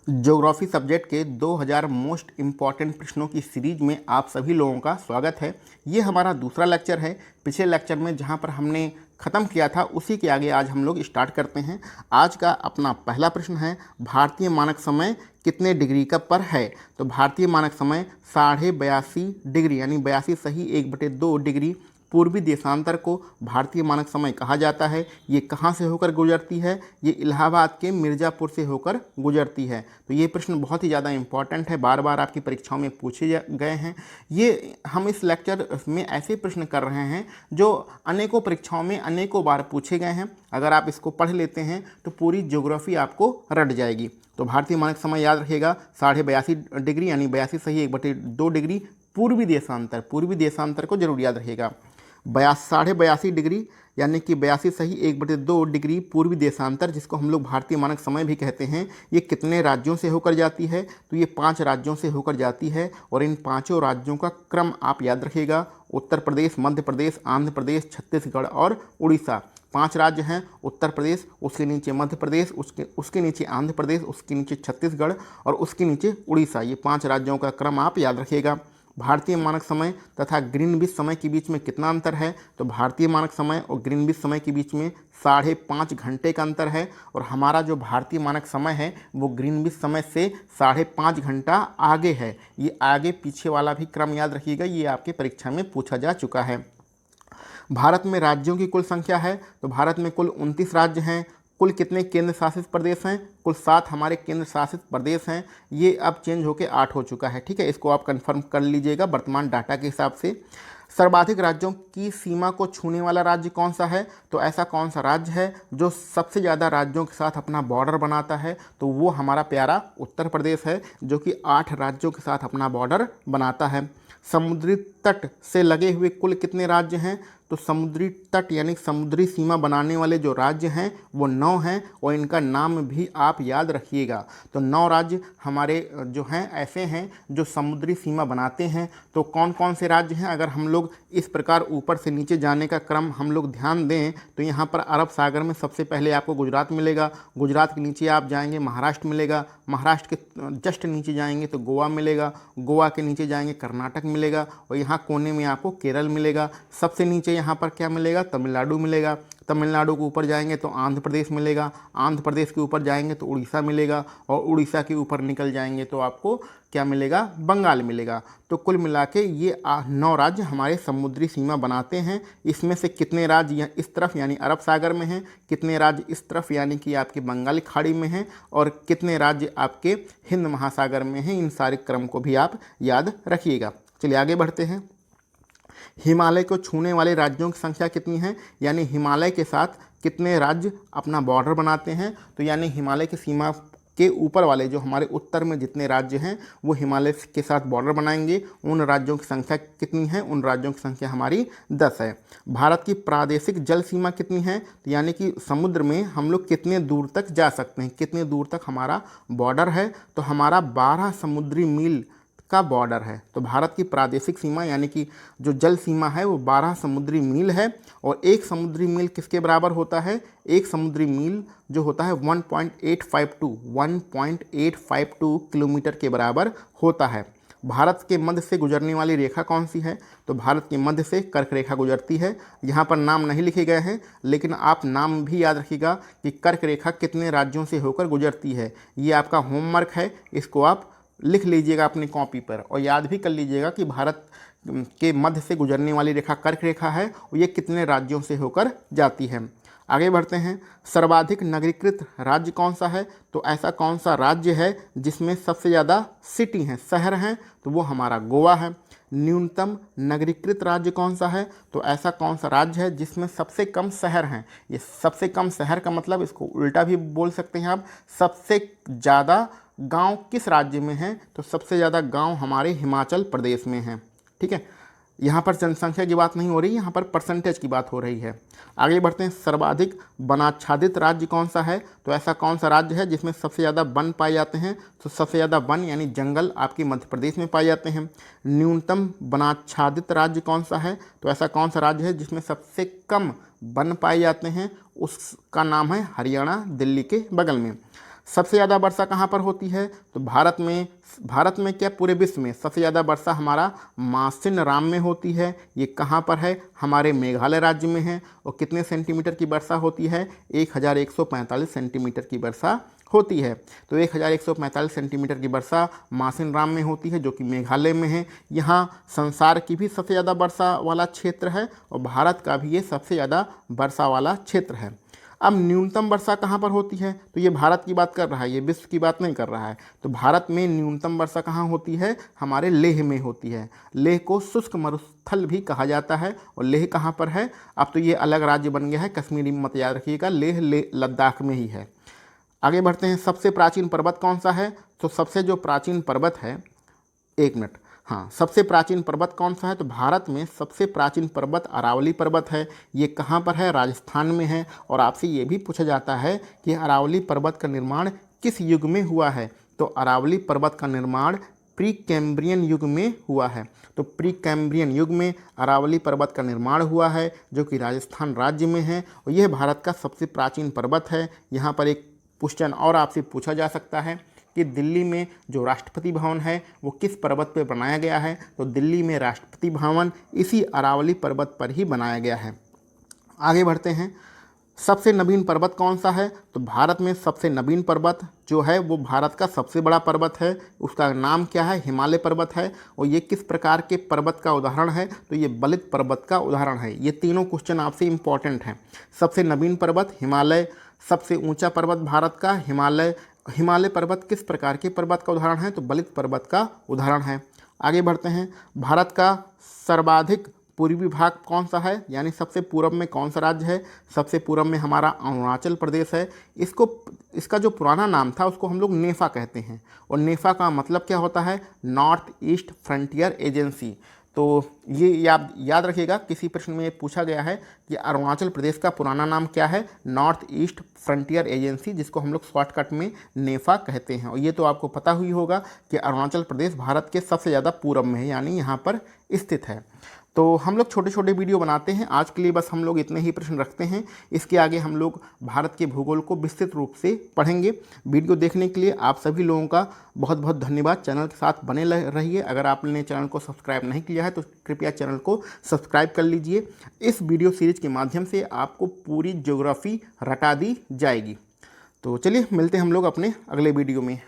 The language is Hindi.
ज्योग्राफी सब्जेक्ट के 2000 मोस्ट इम्पॉर्टेंट प्रश्नों की सीरीज में आप सभी लोगों का स्वागत है। ये हमारा दूसरा लेक्चर है। पिछले लेक्चर में जहाँ पर हमने ख़त्म किया था उसी के आगे आज हम लोग स्टार्ट करते हैं। आज का अपना पहला प्रश्न है, भारतीय मानक समय कितने डिग्री का पर है? तो भारतीय मानक समय 82.5 डिग्री यानी 82 सही 1/2 डिग्री पूर्वी देशांतर को भारतीय मानक समय कहा जाता है। ये कहाँ से होकर गुजरती है? ये इलाहाबाद के मिर्ज़ापुर से होकर गुजरती है। तो ये प्रश्न बहुत ही ज़्यादा इंपॉर्टेंट है, बार बार आपकी परीक्षाओं में पूछे गए हैं। ये हम इस लेक्चर में ऐसे प्रश्न कर रहे हैं जो अनेकों परीक्षाओं में अनेकों बार पूछे गए हैं। अगर आप इसको पढ़ लेते हैं तो पूरी ज्योग्राफी आपको रट जाएगी। तो भारतीय मानक समय याद रखिएगा 82.5 डिग्री यानी 82 सही 1/2 डिग्री पूर्वी देशांतर को जरूर याद रखिएगा। 82.5 डिग्री यानी कि 82 सही 1/2 डिग्री पूर्वी देशांतर, जिसको हम लोग भारतीय मानक समय भी कहते हैं, ये कितने राज्यों से होकर जाती है? तो ये 5 राज्यों से होकर जाती है और इन 5 राज्यों का क्रम आप याद रखिएगा। उत्तर प्रदेश, मध्य प्रदेश, आंध्र प्रदेश, छत्तीसगढ़ और उड़ीसा। 5 राज्य हैं। उत्तर प्रदेश, उसके नीचे मध्य प्रदेश, उसके नीचे आंध्र प्रदेश, उसके नीचे छत्तीसगढ़ और उसके नीचे उड़ीसा। ये 5 राज्यों का क्रम आप याद रखिएगा। भारतीय मानक समय तथा ग्रीनविच समय के बीच में कितना अंतर है? तो भारतीय मानक समय और ग्रीनविच समय के बीच में 5.5 घंटे का अंतर है और हमारा जो भारतीय मानक समय है वो ग्रीनविच समय से 5.5 घंटा आगे है। ये आगे पीछे वाला भी क्रम याद रखिएगा, ये आपके परीक्षा में पूछा जा चुका है। भारत में राज्यों की कुल संख्या है, तो भारत में कुल 29 राज्य हैं। कुल कितने केंद्र शासित प्रदेश हैं? कुल 7 हमारे केंद्र शासित प्रदेश हैं। ये अब चेंज होकर 8 हो चुका है, ठीक है। इसको आप कंफर्म कर लीजिएगा वर्तमान डाटा के हिसाब से। सर्वाधिक राज्यों की सीमा को छूने वाला राज्य कौन सा है? तो ऐसा कौन सा राज्य है जो सबसे ज़्यादा राज्यों के साथ अपना बॉर्डर बनाता है? तो वो हमारा प्यारा उत्तर प्रदेश है, जो कि 8 राज्यों के साथ अपना बॉर्डर बनाता है। समुद्री तट से लगे हुए कुल कितने राज्य हैं? तो समुद्री तट यानी समुद्री सीमा बनाने वाले जो राज्य हैं वो 9 हैं और इनका नाम भी आप याद रखिएगा। तो 9 राज्य हमारे जो हैं ऐसे हैं जो समुद्री सीमा बनाते हैं। तो कौन कौन से राज्य हैं? अगर हम लोग इस प्रकार ऊपर से नीचे जाने का क्रम हम लोग ध्यान दें तो यहाँ पर अरब सागर में सबसे पहले आपको गुजरात मिलेगा। गुजरात के नीचे आप जाएंगे महाराष्ट्र मिलेगा। महाराष्ट्र के जस्ट नीचे जाएंगे तो गोवा मिलेगा। गोवा के नीचे जाएंगे कर्नाटक मिलेगा और यहाँ कोने में आपको केरल मिलेगा। सबसे नीचे यहाँ पर क्या मिलेगा? तमिलनाडु मिलेगा। तमिलनाडु के ऊपर जाएंगे तो आंध्र प्रदेश मिलेगा। आंध्र प्रदेश के ऊपर जाएंगे तो उड़ीसा मिलेगा और उड़ीसा के ऊपर निकल जाएंगे तो आपको क्या मिलेगा? बंगाल मिलेगा। तो कुल मिला के ये 9 राज्य हमारे समुद्री सीमा बनाते हैं। इसमें से कितने राज्य इस तरफ यानी अरब सागर में हैं, कितने राज्य इस तरफ यानी कि आपके बंगाली खाड़ी में हैं और कितने राज्य आपके हिंद महासागर में हैं, इन सारे क्रम को भी आप याद रखिएगा। चलिए आगे बढ़ते हैं। हिमालय को छूने वाले राज्यों की संख्या कितनी है? यानी हिमालय के साथ कितने राज्य अपना बॉर्डर बनाते हैं? तो यानी हिमालय की सीमा के ऊपर वाले जो हमारे उत्तर में जितने राज्य हैं वो हिमालय के साथ बॉर्डर बनाएंगे। उन राज्यों की संख्या कितनी है? उन राज्यों की संख्या हमारी 10 है। भारत की प्रादेशिक जल सीमा कितनी है? तो यानी कि समुद्र में हम लोग कितने दूर तक जा सकते हैं, कितने दूर तक हमारा बॉर्डर है? तो हमारा 12 समुद्री मील का बॉर्डर है। तो भारत की प्रादेशिक सीमा यानी कि जो जल सीमा है वो 12 समुद्री मील है और एक समुद्री मील किसके बराबर होता है? एक समुद्री मील जो होता है 1.852 किलोमीटर के बराबर होता है। भारत के मध्य से गुजरने वाली रेखा कौन सी है? तो भारत के मध्य से कर्क रेखा गुजरती है। यहाँ पर नाम नहीं लिखे गए हैं लेकिन आप नाम भी याद रखिएगा कि कर्क रेखा कितने राज्यों से होकर गुजरती है। ये आपका होमवर्क है, इसको आप लिख लीजिएगा अपनी कॉपी पर और याद भी कर लीजिएगा कि भारत के मध्य से गुजरने वाली रेखा कर्क रेखा है और ये कितने राज्यों से होकर जाती है। आगे बढ़ते हैं। सर्वाधिक नगरीकृत राज्य कौन सा है? तो ऐसा कौन सा राज्य है जिसमें सबसे ज़्यादा सिटी हैं, शहर हैं? तो वो हमारा गोवा है। न्यूनतम नगरीकृत राज्य कौन सा है? तो ऐसा कौन सा राज्य है जिसमें सबसे कम शहर हैं? ये सबसे कम शहर का मतलब इसको उल्टा भी बोल सकते हैं आप, सबसे ज़्यादा गांव किस राज्य में हैं? तो सबसे ज़्यादा गांव हमारे हिमाचल प्रदेश में हैं, ठीक है। यहाँ पर जनसंख्या की बात नहीं हो रही, यहाँ पर परसेंटेज की बात हो रही है। आगे बढ़ते हैं। सर्वाधिक वनाच्छादित राज्य कौन सा है? तो ऐसा कौन सा राज्य है जिसमें सबसे ज़्यादा वन पाए जाते हैं? तो सबसे ज़्यादा वन यानी जंगल आपके मध्य प्रदेश में पाए जाते हैं। न्यूनतम वनाच्छादित राज्य कौन सा है? तो ऐसा कौन सा राज्य है जिसमें सबसे कम वन पाए जाते हैं? उसका नाम है हरियाणा, दिल्ली के बगल में। सबसे ज़्यादा वर्षा कहाँ पर होती है? तो भारत में क्या पूरे विश्व में सबसे ज़्यादा वर्षा हमारा मासिनराम में होती है। ये कहाँ पर है? हमारे मेघालय राज्य में है। और कितने सेंटीमीटर की वर्षा होती है? 1145 सेंटीमीटर की वर्षा होती है। तो 1145 सेंटीमीटर की वर्षा मासिनराम में होती है, जो कि मेघालय में है। यहाँ संसार की भी सबसे ज़्यादा वर्षा वाला क्षेत्र है और भारत का भी ये सबसे ज़्यादा वर्षा वाला क्षेत्र है। अब न्यूनतम वर्षा कहाँ पर होती है? तो ये भारत की बात कर रहा है, ये विश्व की बात नहीं कर रहा है। तो भारत में न्यूनतम वर्षा कहाँ होती है? हमारे लेह में होती है। लेह को शुष्क मरुस्थल भी कहा जाता है। और लेह कहाँ पर है? अब तो ये अलग राज्य बन गया है, कश्मीरी मत याद रखिएगा, लेह लद्दाख में ही है। आगे बढ़ते हैं। सबसे प्राचीन पर्वत कौन सा है? तो सबसे जो प्राचीन पर्वत है, 1 मिनट, हाँ, सबसे प्राचीन पर्वत कौन सा है? तो भारत में सबसे प्राचीन पर्वत अरावली पर्वत है। ये कहाँ पर है? राजस्थान में है। और आपसे ये भी पूछा जाता है कि अरावली पर्वत का निर्माण किस युग में हुआ है? तो अरावली पर्वत का निर्माण प्री कैम्ब्रियन युग में हुआ है। तो प्री कैम्ब्रियन युग में अरावली पर्वत का निर्माण हुआ है, जो कि राजस्थान राज्य में है। और यह भारत का सबसे प्राचीन पर्वत है। यहाँ पर एक क्वेश्चन और आपसे पूछा जा सकता है कि दिल्ली में जो राष्ट्रपति भवन है वो किस पर्वत पर बनाया गया है? तो दिल्ली में राष्ट्रपति भवन इसी अरावली पर्वत पर ही बनाया गया है। आगे बढ़ते हैं। सबसे नवीन पर्वत कौन सा है? तो भारत में सबसे नवीन पर्वत जो है वो भारत का सबसे बड़ा पर्वत है। उसका नाम क्या है? हिमालय पर्वत है। और ये किस प्रकार के पर्वत का उदाहरण है? तो ये बलित पर्वत का उदाहरण है। ये तीनों क्वेश्चन आपसे इंपॉर्टेंट हैं। सबसे नवीन पर्वत हिमालय, सबसे ऊंचा पर्वत भारत का हिमालय। हिमालय पर्वत किस प्रकार के पर्वत का उदाहरण है? तो बलित पर्वत का उदाहरण है। आगे बढ़ते हैं। भारत का सर्वाधिक पूर्वी भाग कौन सा है? यानी सबसे पूर्व में कौन सा राज्य है? सबसे पूर्व में हमारा अरुणाचल प्रदेश है। इसका जो पुराना नाम था उसको हम लोग नेफा कहते हैं। और नेफा का मतलब क्या होता है? North east frontier agency. तो ये याद रखिएगा, किसी प्रश्न में ये पूछा गया है कि अरुणाचल प्रदेश का पुराना नाम क्या है? नॉर्थ ईस्ट फ्रंटियर एजेंसी, जिसको हम लोग शॉर्टकट में नेफा कहते हैं। और ये तो आपको पता हुई होगा कि अरुणाचल प्रदेश भारत के सबसे ज़्यादा पूर्व में है, यानी यहाँ पर स्थित है। तो हम लोग छोटे छोटे वीडियो बनाते हैं। आज के लिए बस हम लोग इतने ही प्रश्न रखते हैं। इसके आगे हम लोग भारत के भूगोल को विस्तृत रूप से पढ़ेंगे। वीडियो देखने के लिए आप सभी लोगों का बहुत बहुत धन्यवाद। चैनल के साथ बने रहिए। अगर आपने चैनल को सब्सक्राइब नहीं किया है तो कृपया चैनल को सब्सक्राइब कर लीजिए। इस वीडियो सीरीज के माध्यम से आपको पूरी ज्योग्राफी रटा दी जाएगी। तो चलिए मिलते हैं हम लोग अपने अगले वीडियो में।